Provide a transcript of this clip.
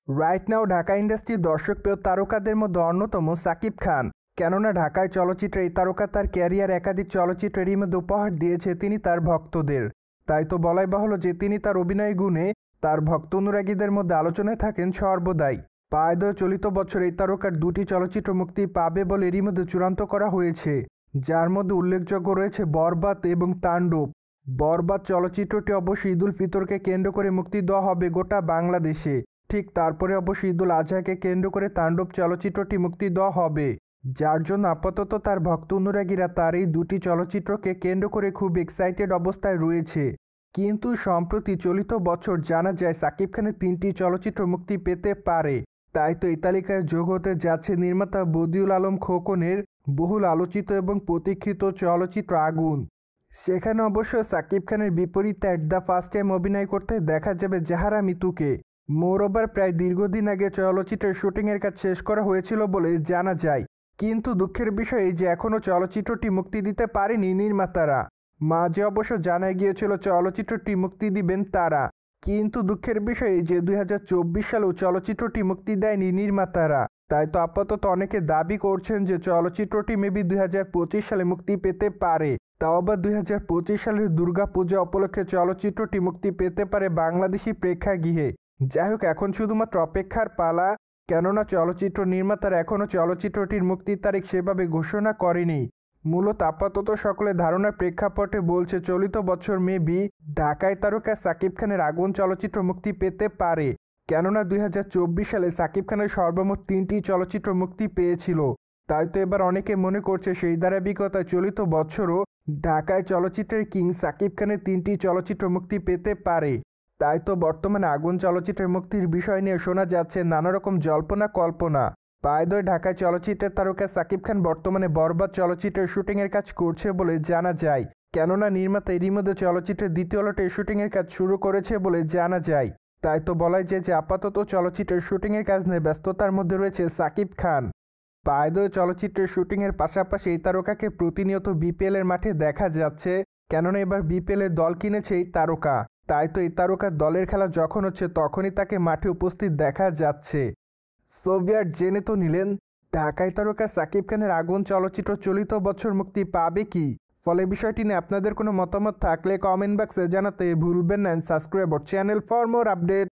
Right now Dhaka ইন্ডাস্ট্রির দর্শকপ্রিয় তারকাদের মধ্যে অন্যতম সাকিব খান। কেননা ঢাকায় চলচ্চিত্রে এই তারকা তার ক্যারিয়ার একাধিক চলচ্চিত্রেরই মধ্যে উপহার দিয়েছে তিনি তার ভক্তদের। তাই তো বলাই বাহুল্য যে তিনি তার অভিনয় গুণে তার ভক্ত অনুরাগীদের মধ্যে আলোচনায় থাকেন সর্বদাই। পায়দয় চলিত বছর এই তারকার দুটি চলচ্চিত্র মুক্তি পাবে বলে এরই মধ্যে চূড়ান্ত করা হয়েছে, যার মধ্যে উল্লেখযোগ্য রয়েছে বরবাদ এবং তাণ্ডব। বরবাদ চলচ্চিত্রটি অবশ্য ঈদুল ফিতরকে কেন্দ্র করে মুক্তি দেওয়া হবে গোটা বাংলাদেশে। ঠিক তারপরে অবশ্য ঈদুল আজহাকে কেন্দ্র করে তাণ্ডব চলচ্চিত্রটি মুক্তি দেওয়া হবে, যার জন্য আপাতত তার ভক্ত অনুরাগীরা তার এই দুটি চলচ্চিত্রকে কেন্দ্র করে খুব এক্সাইটেড অবস্থায় রয়েছে। কিন্তু সম্প্রতি চলিত বছর জানা যায় সাকিব খানের 3টি চলচ্চিত্র মুক্তি পেতে পারে। তাই তো এই তালিকায় যোগ হতে যাচ্ছে নির্মাতা বদিউল আলম খোকনের বহুল আলোচিত এবং প্রতীক্ষিত চলচ্চিত্র আগুন। সেখানে অবশ্য সাকিব খানের বিপরীতে অ্যাট দ্য ফার্স্ট টাইম অভিনয় করতে দেখা যাবে জাহারা মিতুকে। মোরওভার প্রায় দীর্ঘদিন আগে চলচ্চিত্রের শুটিংয়ের কাজ শেষ করা হয়েছিল বলে জানা যায়। কিন্তু দুঃখের বিষয় এই যে এখনও চলচ্চিত্রটি মুক্তি দিতে পারেনি নির্মাতারা। মাঝে অবশ্য জানা গিয়েছিল চলচ্চিত্রটি মুক্তি দিবেন তারা, কিন্তু দুঃখের বিষয় এই যে 2024 সালেও চলচ্চিত্রটি মুক্তি দেয়নি নির্মাতারা। তাই তো আপাতত অনেকে দাবি করছেন যে চলচ্চিত্রটি মেবি 2025 সালে মুক্তি পেতে পারে, তাও আবার 2025 সালের দুর্গাপূজা উপলক্ষে চলচ্চিত্রটি মুক্তি পেতে পারে বাংলাদেশি প্রেক্ষাগৃহে। যাই হোক, এখন শুধুমাত্র অপেক্ষার পালা, কেননা চলচ্চিত্র নির্মাতারা এখনও চলচ্চিত্রটির মুক্তির তারিখ সেভাবে ঘোষণা করেনি। মূলত আপাতত সকলের ধারণার প্রেক্ষাপটে বলছে চলিত বছর মেবি ঢাকায় তারকা সাকিব খানের আগুন চলচ্চিত্র মুক্তি পেতে পারে, কেননা 2024 সালে সাকিব খানের সর্বমোট 3টি চলচ্চিত্র মুক্তি পেয়েছিল। তাই তো এবার অনেকে মনে করছে সেই ধারাবাহিকতায় চলিত বছরও ঢাকায় চলচ্চিত্রের কিং সাকিব খানের 3টি চলচ্চিত্র মুক্তি পেতে পারে। তাই তো বর্তমানে আগুন চলচ্চিত্রের মুক্তির বিষয় নিয়ে শোনা যাচ্ছে নানা রকম জল্পনা কল্পনা। পায়দয় ঢাকায় চলচ্চিত্রের তারকা সাকিব খান বর্তমানে বরবাদ চলচ্চিত্রের শুটিংয়ের কাজ করছে বলে জানা যায়, কেননা নির্মাতা এরই মধ্যে চলচ্চিত্রের দ্বিতীয় লটের শুটিংয়ের কাজ শুরু করেছে বলে জানা যায়। তাই তো বলাই যায় যে আপাতত চলচ্চিত্রের শুটিংয়ের কাজ নিয়ে ব্যস্ততার মধ্যে রয়েছে সাকিব খান। পায়দয় চলচ্চিত্রের শুটিংয়ের পাশাপাশি এই তারকাকে প্রতিনিয়ত বিপিএলের মাঠে দেখা যাচ্ছে, কেননা এবার বিপিএলের দল কিনেছে এই তারকা। তাই তো এই তারকার দলের খেলা যখন হচ্ছে তখনই তাকে মাঠে উপস্থিত দেখা যাচ্ছে। সোভিয়েট জেনে তো নিলেন ঢাকায় তারকা সাকিব খানের আগুন চলচ্চিত্র চলিত বছর মুক্তি পাবে কি। ফলে বিষয়টি নিয়ে আপনাদের কোনো মতামত থাকলে কমেন্ট বক্সে জানাতে ভুলবেন না। Subscribe our channel for more update.